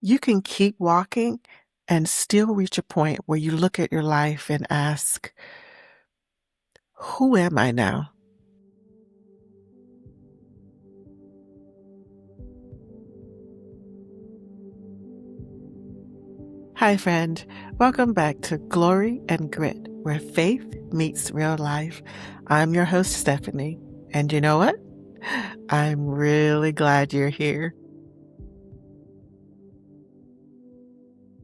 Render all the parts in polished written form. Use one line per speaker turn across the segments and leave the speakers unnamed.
You can keep walking and still reach a point where you look at your life and ask, who am I now? Hi, friend. Welcome back to Glory and Grit, where faith meets real life. I'm your host, Stephanie. And you know what? I'm really glad you're here.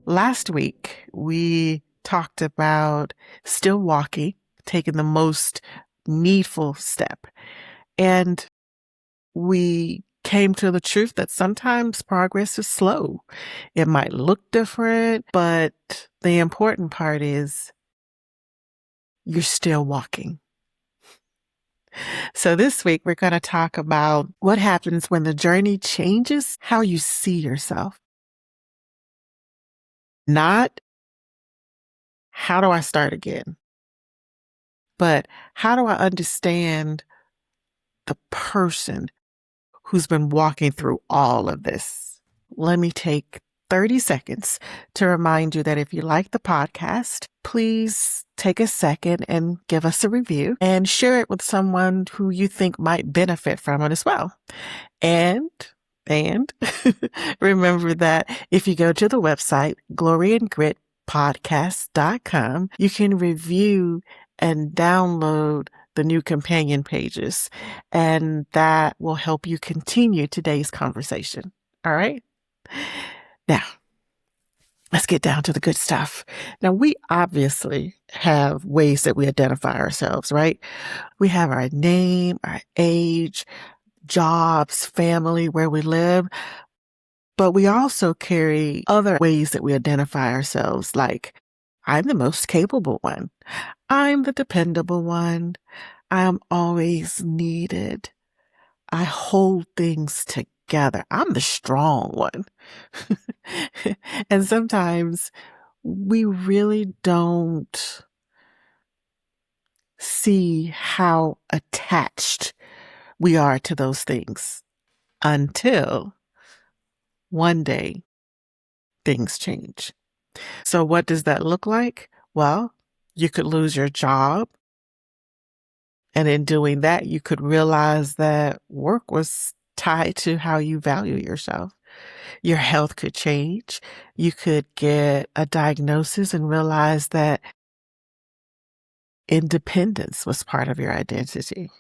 Last week, we talked about still walking, taking the most needful step. And we came to the truth that sometimes progress is slow. It might look different, but the important part is you're still walking. So this week, we're going to talk about what happens when the journey changes how you see yourself. Not how do I start again, but how do I understand the person who's been walking through all of this? Let me take 30 seconds to remind you that if you like the podcast, please take a second and give us a review and share it with someone who you think might benefit from it as well. And remember that if you go to the website, gloryandgritpodcast.com, you can review and download the new companion pages, and that will help you continue today's conversation. All right? Now, let's get down to the good stuff. Now, we obviously have ways that we identify ourselves, right? We have our name, our age, jobs, family, where we live, but we also carry other ways that we identify ourselves, like I'm the most capable one. I'm the dependable one. I'm always needed. I hold things together. I'm the strong one. And sometimes we really don't see how attached we are to those things until one day things change. So what does that look like? Well, you could lose your job. And in doing that, you could realize that work was tied to how you value yourself. Your health could change. You could get a diagnosis and realize that independence was part of your identity.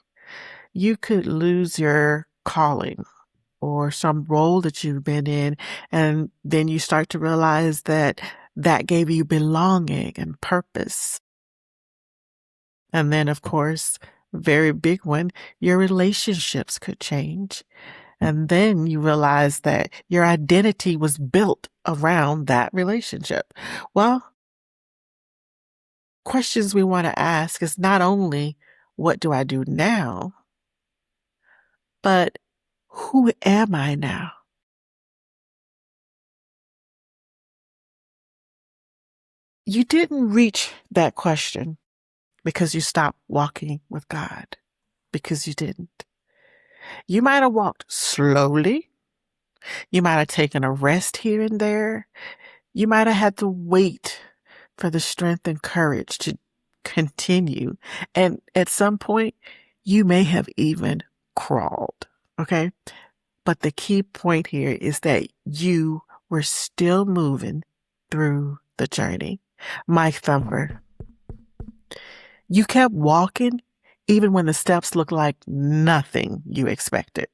You could lose your calling or some role that you've been in, and then you start to realize that that gave you belonging and purpose. And then, of course, very big one, your relationships could change. And then you realize that your identity was built around that relationship. Well, questions we want to ask is not only what do I do now, but who am I now? You didn't reach that question because you stopped walking with God, because you didn't. You might have walked slowly. You might have taken a rest here and there. You might have had to wait for the strength and courage to continue. And at some point, you may have even crawled. Okay. But the key point here is that you were still moving through the journey. Mike Thumper. You kept walking even when the steps looked like nothing you expected.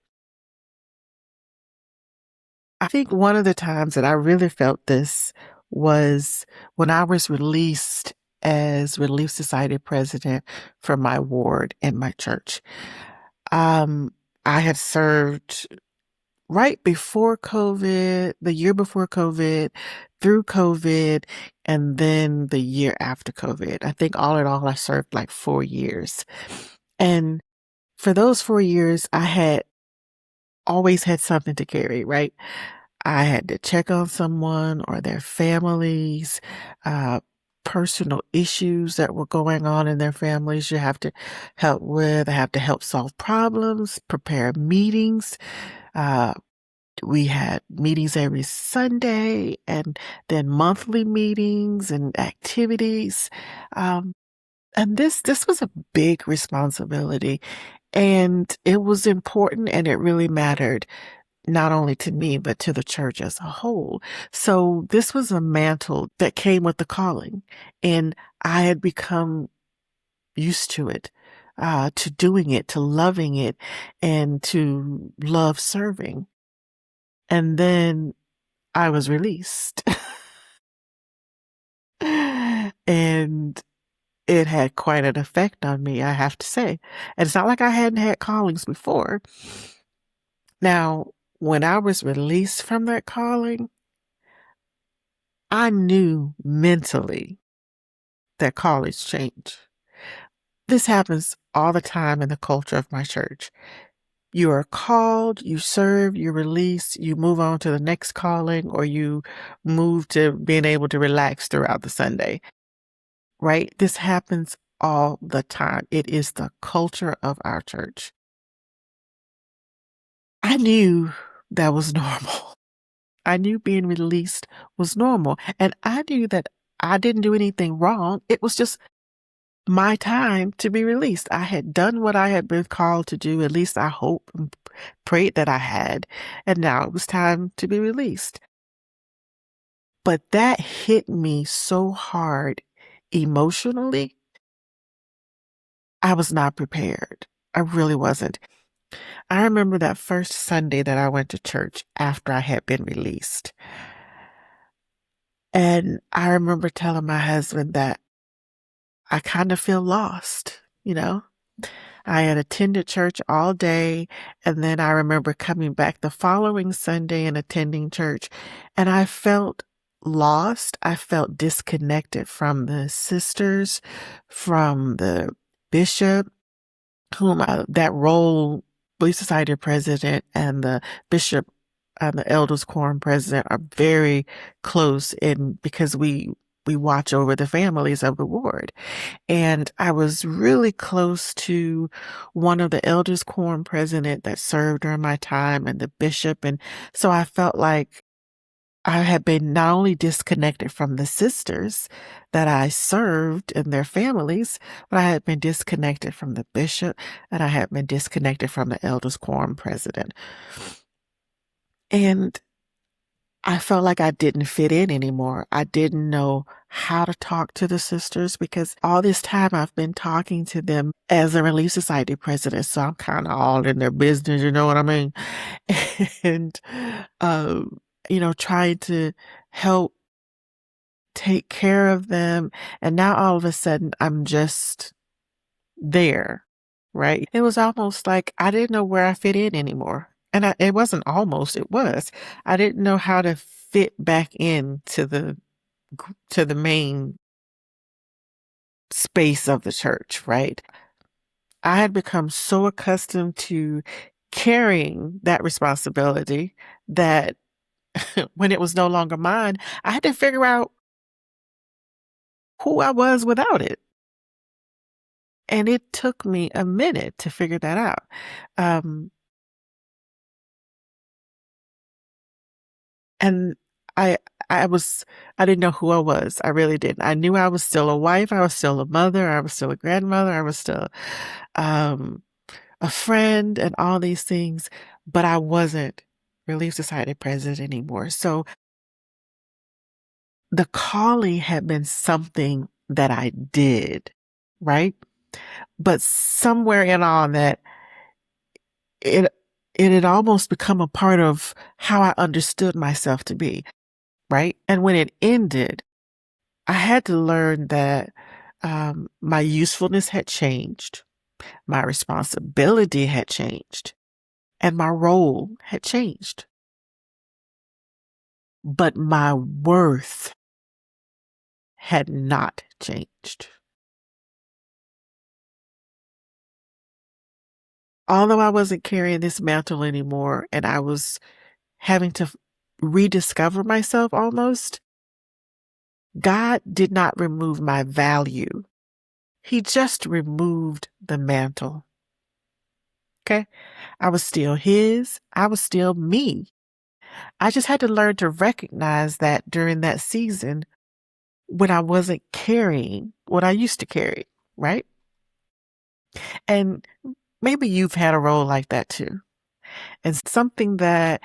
I think one of the times that I really felt this was when I was released as Relief Society president for my ward in my church. I had served right before COVID, the year before COVID, through COVID, and then the year after COVID. I think all in all, I served like 4 years. And for those 4 years, I had always had something to carry, right? I had to check on someone or their families, uh, personal issues that were going on in their families you have to help with. I have to help solve problems, prepare meetings, uh, We had meetings every Sunday and then monthly meetings and activities. Um, and this was a big responsibility, and it was important, and it really mattered not only to me, but to the church as a whole. So this was a mantle that came with the calling, and I had become used to doing it, to loving it, and to love serving. And then I was released. And it had quite an effect on me, I have to say. And it's not like I hadn't had callings before. Now, when I was released from that calling, I knew mentally that callings change. This happens all the time in the culture of my church. You are called, you serve, you release, you move on to the next calling, or you move to being able to relax throughout the Sunday, right? This happens all the time. It is the culture of our church. I knew that was normal. I knew being released was normal. And I knew that I didn't do anything wrong. It was just my time to be released. I had done what I had been called to do. At least I hope and prayed that I had. And now it was time to be released. But that hit me so hard emotionally. I was not prepared. I really wasn't. I remember that first Sunday that I went to church after I had been released. And I remember telling my husband that I kind of feel lost. I had attended church all day, and then I remember coming back the following Sunday and attending church, and I felt lost. I felt disconnected from the sisters, from the bishop, that role, Belief Society president and the bishop and the elders quorum president are very close in because we watch over the families of the ward. And I was really close to one of the elders quorum president that served during my time and the bishop. And so I felt like I had been not only disconnected from the sisters that I served and their families, but I had been disconnected from the bishop and I had been disconnected from the elders quorum president. And I felt like I didn't fit in anymore. I didn't know how to talk to the sisters because all this time I've been talking to them as a Relief Society president. So I'm kind of all in their business, you know what I mean? And, trying to help take care of them. And now all of a sudden I'm just there, right? It was almost like I didn't know where I fit in anymore. And it wasn't almost, it was. I didn't know how to fit back into the main space of the church, right? I had become so accustomed to carrying that responsibility that when it was no longer mine, I had to figure out who I was without it. And it took me a minute to figure that out. Um, and I, I didn't know who I was. I really didn't. I knew I was still a wife. I was still a mother. I was still a grandmother. I was still, um, a friend and all these things, but I wasn't Relief Society president anymore. So the calling had been something that I did, right? But somewhere in all that, it it had almost become a part of how I understood myself to be, right? And when it ended, I had to learn that my usefulness had changed, my responsibility had changed, and my role had changed. But my worth had not changed. Although I wasn't carrying this mantle anymore and I was having to rediscover myself almost, God did not remove my value. He just removed the mantle. Okay? I was still His. I was still me. I just had to learn to recognize that during that season when I wasn't carrying what I used to carry, right? And maybe you've had a role like that too. And something that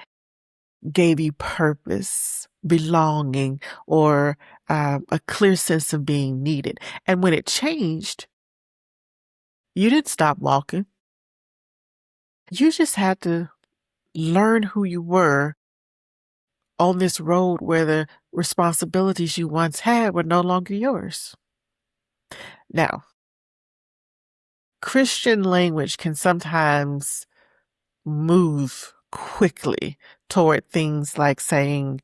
gave you purpose, belonging, or a clear sense of being needed. And when it changed, you didn't stop walking. You just had to learn who you were on this road where the responsibilities you once had were no longer yours. Now, Christian language can sometimes move quickly toward things like saying,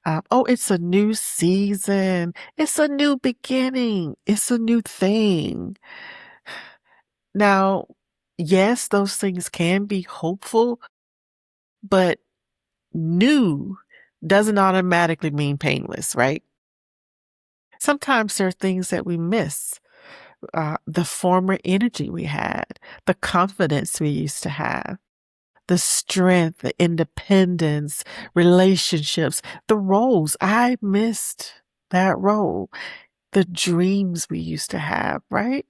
oh, it's a new season, it's a new beginning, it's a new thing. Now, yes, those things can be hopeful, but new doesn't automatically mean painless, right? Sometimes there are things that we miss. The former energy we had, the confidence we used to have, the strength, the independence, relationships, the roles. I missed that role, the dreams we used to have, right?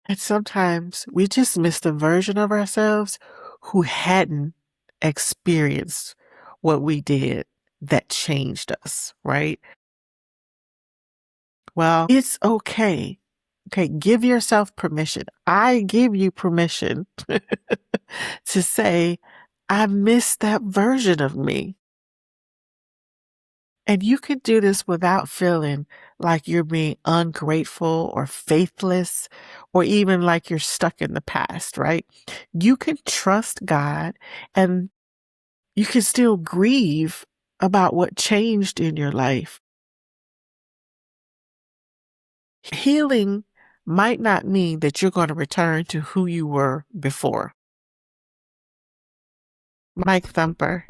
And sometimes we just missed a version of ourselves who hadn't experienced what we did that changed us, right? Well, it's okay. Okay, give yourself permission. I give you permission to say, I miss that version of me. And you can do this without feeling like you're being ungrateful or faithless or even like you're stuck in the past, right? You can trust God and you can still grieve about what changed in your life. Healing might not mean that you're going to return to who you were before. Mike Thumper,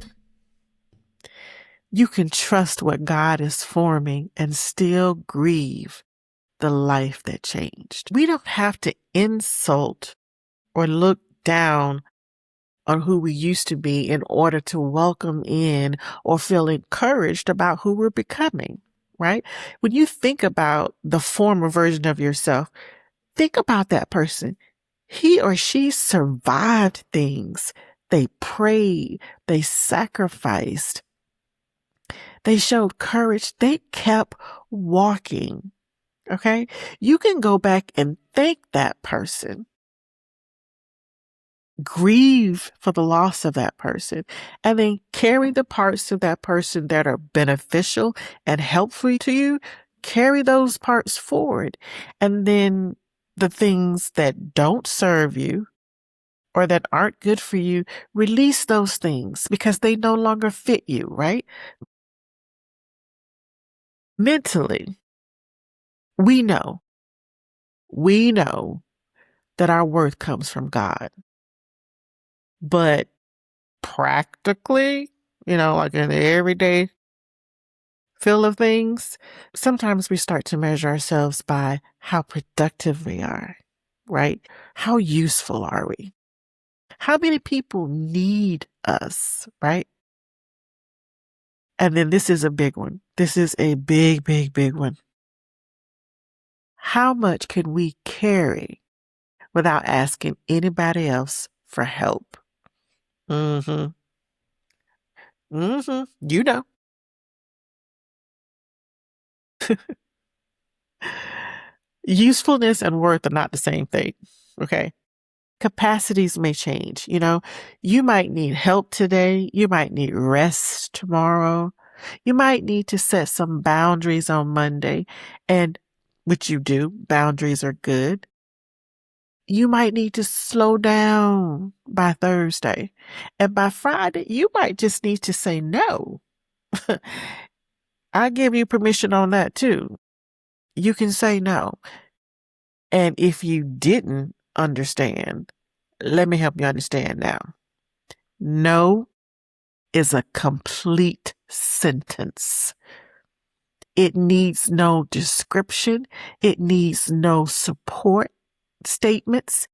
you can trust what God is forming and still grieve the life that changed. We don't have to insult or look down on who we used to be in order to welcome in or feel encouraged about who we're becoming, right? When you think about the former version of yourself, think about that person. He or she survived things. They prayed. They sacrificed. They showed courage. They kept walking. Okay? You can go back and thank that person. Grieve for the loss of that person, and then carry the parts of that person that are beneficial and helpful to you. Carry those parts forward. And then the things that don't serve you or that aren't good for you, release those things because they no longer fit you, right? Mentally, we know that our worth comes from God. But practically, like in the everyday feel of things, sometimes we start to measure ourselves by how productive we are, right? How useful are we? How many people need us, right? And then this is a big one. This is a big, big, big one. How much can we carry without asking anybody else for help? Mm-hmm. Mm-hmm. You know. Usefulness and worth are not the same thing. Okay. Capacities may change. You might need help today. You might need rest tomorrow. You might need to set some boundaries on Monday, and which you do. Boundaries are good. You might need to slow down by Thursday. And by Friday, you might just need to say no. I give you permission on that too. You can say no. And if you didn't understand, let me help you understand now. No is a complete sentence. It needs no description. It needs no support statements.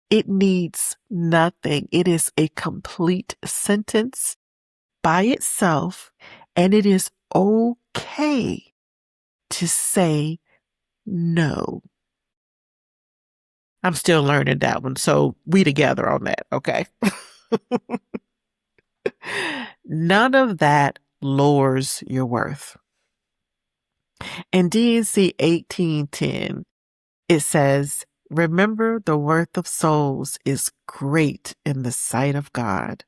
It needs nothing. It is a complete sentence. by itself, and it is okay to say no. I'm still learning that one, so we together on that, okay? None of that lowers your worth. In D&C 1810, it says, "Remember, the worth of souls is great in the sight of God."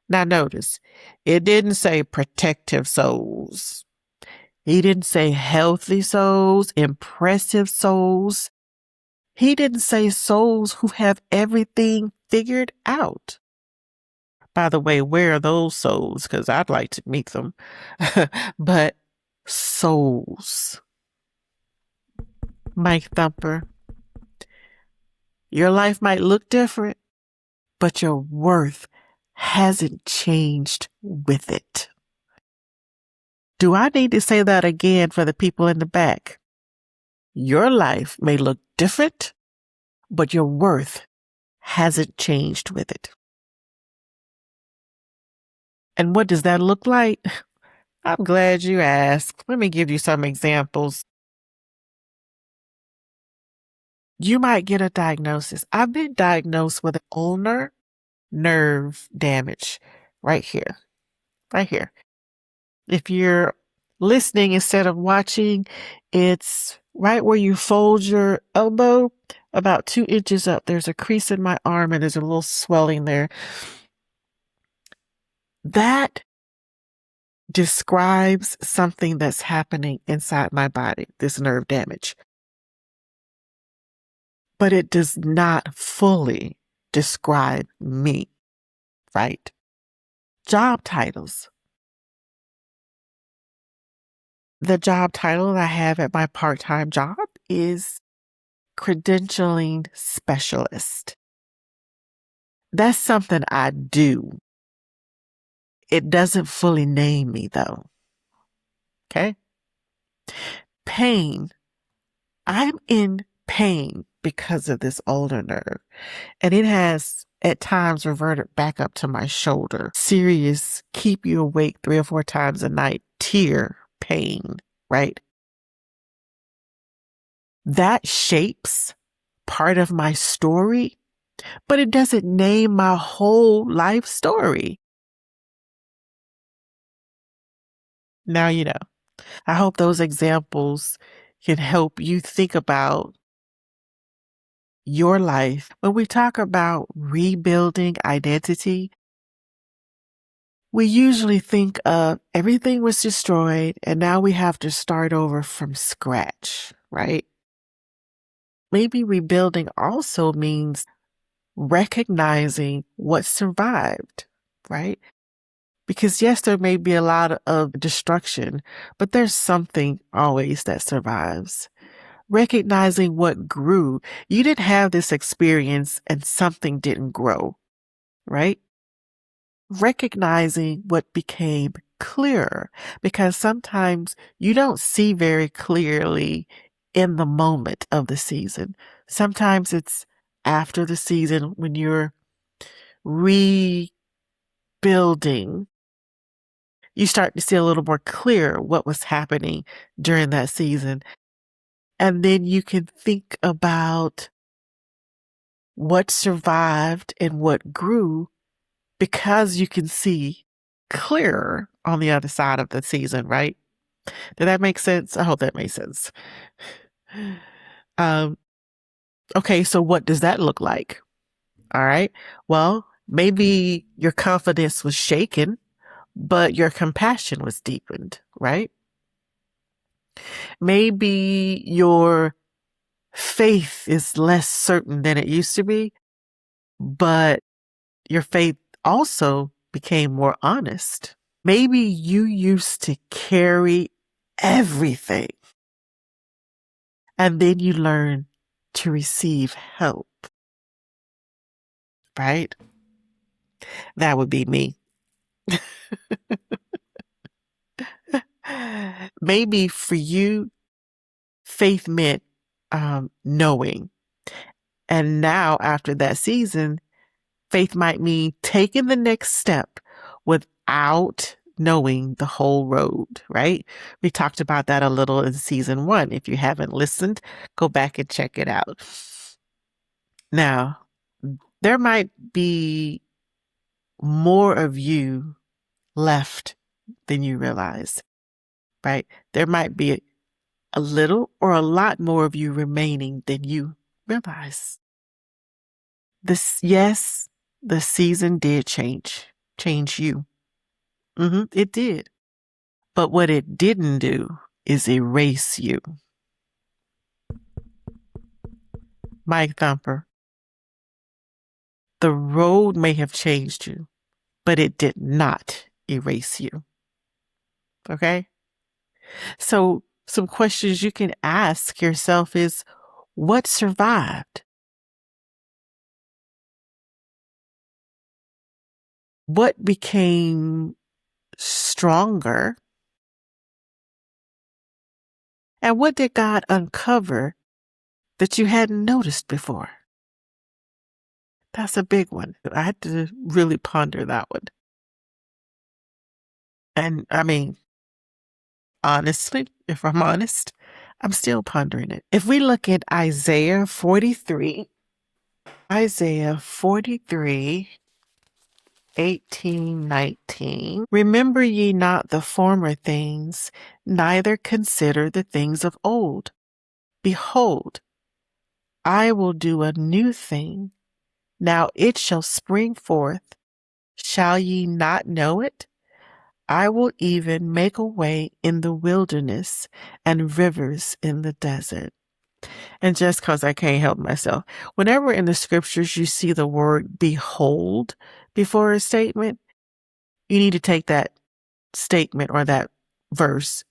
Now notice, it didn't say protective souls. He didn't say healthy souls, impressive souls. He didn't say souls who have everything figured out. By the way, where are those souls? Because I'd like to meet them. But souls. Mike Thumper, your life might look different, but your worth hasn't changed with it. Do I need to say that again for the people in the back? Your life may look different, but your worth hasn't changed with it. And what does that look like? I'm glad you asked. Let me give you some examples. You might get a diagnosis. I've been diagnosed with an ulnar nerve damage right here. Right here. If you're listening instead of watching, it's right where you fold your elbow, about 2 inches up. There's a crease in my arm and there's a little swelling there. That describes something that's happening inside my body, this nerve damage. But it does not fully describe me, right? Job titles. The job title I have at my part-time job is credentialing specialist. That's something I do. It doesn't fully name me though. Okay? Pain. I'm in pain because of this ulnar nerve. And it has at times reverted back up to my shoulder. Serious, keep you awake 3 or 4 times a night, tear pain, right? That shapes part of my story, but it doesn't name my whole life story. Now you know. I hope those examples can help you think about your life. When we talk about rebuilding identity, we usually think of everything was destroyed and now we have to start over from scratch, right? Maybe rebuilding also means recognizing what survived, right? Because yes, there may be a lot of destruction, but there's something always that survives. Recognizing what grew. You didn't have this experience and something didn't grow, right? Recognizing what became clearer, because sometimes you don't see very clearly in the moment of the season. Sometimes it's after the season when you're rebuilding, you start to see a little more clear what was happening during that season. And then you can think about what survived and what grew because you can see clearer on the other side of the season, right? Did that make sense? I hope that made sense. Okay, so what does that look like? All right. Well, maybe your confidence was shaken, but your compassion was deepened, right? Maybe your faith is less certain than it used to be, but your faith also became more honest. Maybe you used to carry everything and then you learn to receive help, right? That would be me. Maybe for you, faith meant knowing. And now after that season, faith might mean taking the next step without knowing the whole road, right? We talked about that a little in season 1. If you haven't listened, go back and check it out. Now, there might be more of you left than you realize, right? There might be a little or a lot more of you remaining than you realize. Yes, the season did change you. It did. But what it didn't do is erase you. Mike Thumper, the road may have changed you, but it did not erase you. Okay? So some questions you can ask yourself is, what survived? What became stronger? And what did God uncover that you hadn't noticed before? That's a big one. I had to really ponder that one. And I mean, honestly, if I'm honest, I'm still pondering it. If we look at Isaiah 43, 18, 19. Remember ye not the former things, neither consider the things of old. Behold, I will do a new thing. Now it shall spring forth. Shall ye not know it? I will even make a way in the wilderness and rivers in the desert. And just because I can't help myself, whenever in the scriptures you see the word behold before a statement, you need to take that statement or that verse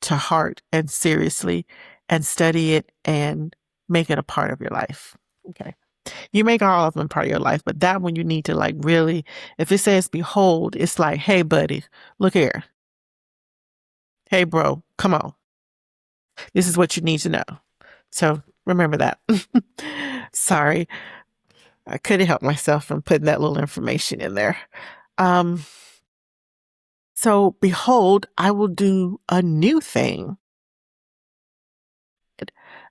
to heart and seriously and study it and make it a part of your life. Okay. You make all of them part of your life, but that one you need to like really, if it says behold, it's like, hey, buddy, look here. Hey, bro, come on. This is what you need to know. So remember that. Sorry, I couldn't help myself from putting that little information in there. So behold, I will do a new thing.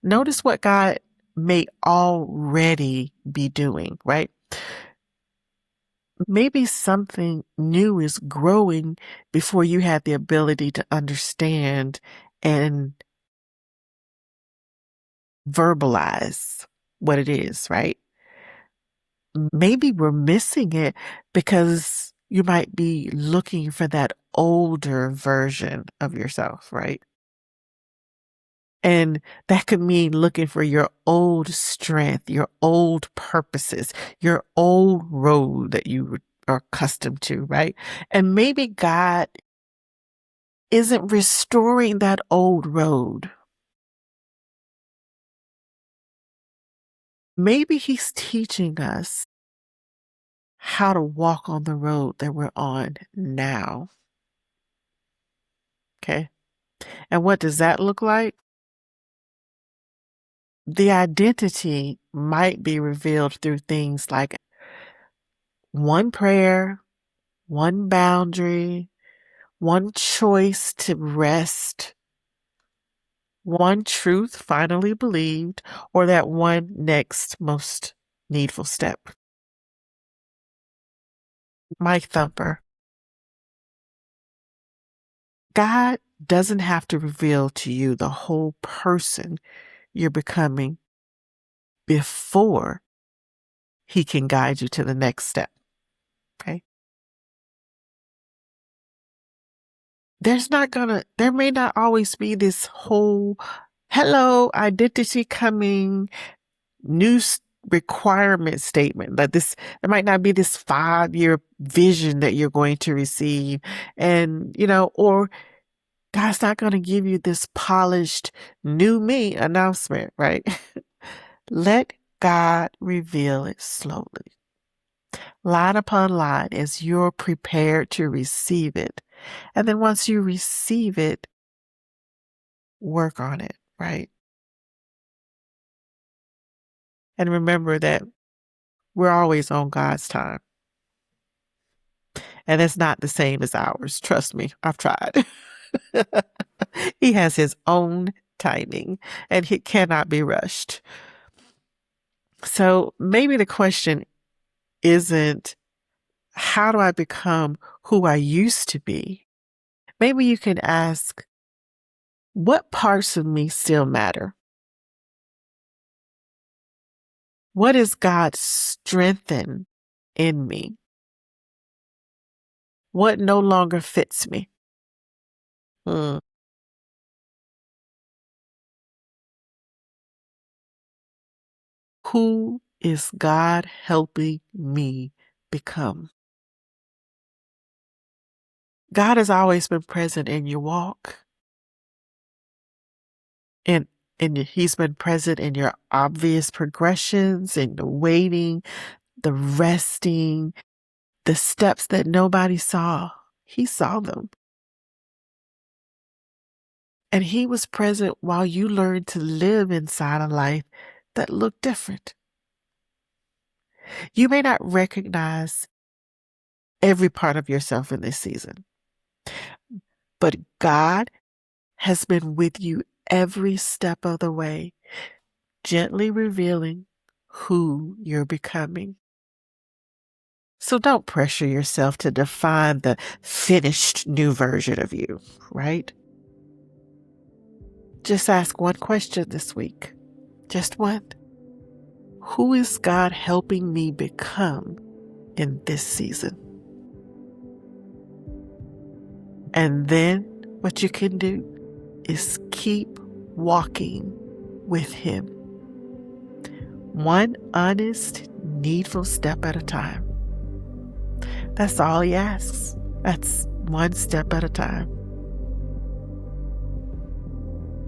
Notice what God may already be doing, right? Maybe something new is growing before you have the ability to understand and verbalize what it is, right? Maybe we're missing it because you might be looking for that older version of yourself, right? And that could mean looking for your old strength, your old purposes, your old road that you are accustomed to, right? And maybe God isn't restoring that old road. Maybe He's teaching us how to walk on the road that we're on now. Okay. And what does that look like? The identity might be revealed through things like one prayer, one boundary, one choice to rest, one truth finally believed, or that one next most needful step. Mike Thumper, God doesn't have to reveal to you the whole person you're becoming before He can guide you to the next step. Okay. There may not always be this whole hello identity coming new requirement statement, but there might not be this 5-year vision that you're going to receive. And, or God's not going to give you this polished new me announcement, right? Let God reveal it slowly, line upon line, as you're prepared to receive it. And then once you receive it, work on it, right? And remember that we're always on God's time. And it's not the same as ours. Trust me, I've tried. He has his own timing, and he cannot be rushed. So maybe the question isn't, how do I become who I used to be? Maybe you can ask, what parts of me still matter? What is God strengthen in me? What no longer fits me? Hmm. Who is God helping me become? God has always been present in your walk. And he's been present in your obvious progressions, in the waiting, the resting, the steps that nobody saw. He saw them. And he was present while you learned to live inside a life that looked different. You may not recognize every part of yourself in this season, but God has been with you every step of the way, gently revealing who you're becoming. So don't pressure yourself to define the finished new version of you, right? Just ask one question this week. Just one. Who is God helping me become in this season? And then what you can do is keep walking with Him. One honest, needful step at a time. That's all He asks. That's one step at a time.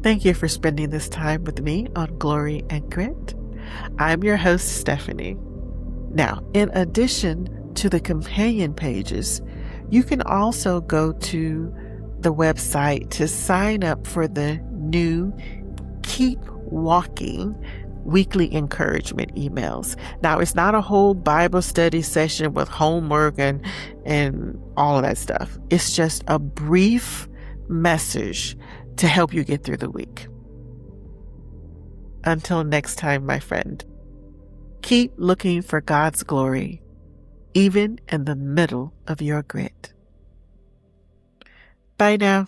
Thank you for spending this time with me on Glory and Grit. I'm your host, Stephanie. Now, in addition to the companion pages, you can also go to the website to sign up for the new Keep Walking weekly encouragement emails. Now, it's not a whole Bible study session with homework and all of that stuff. It's just a brief message to help you get through the week. Until next time, my friend, keep looking for God's glory, even in the middle of your grit. Bye now.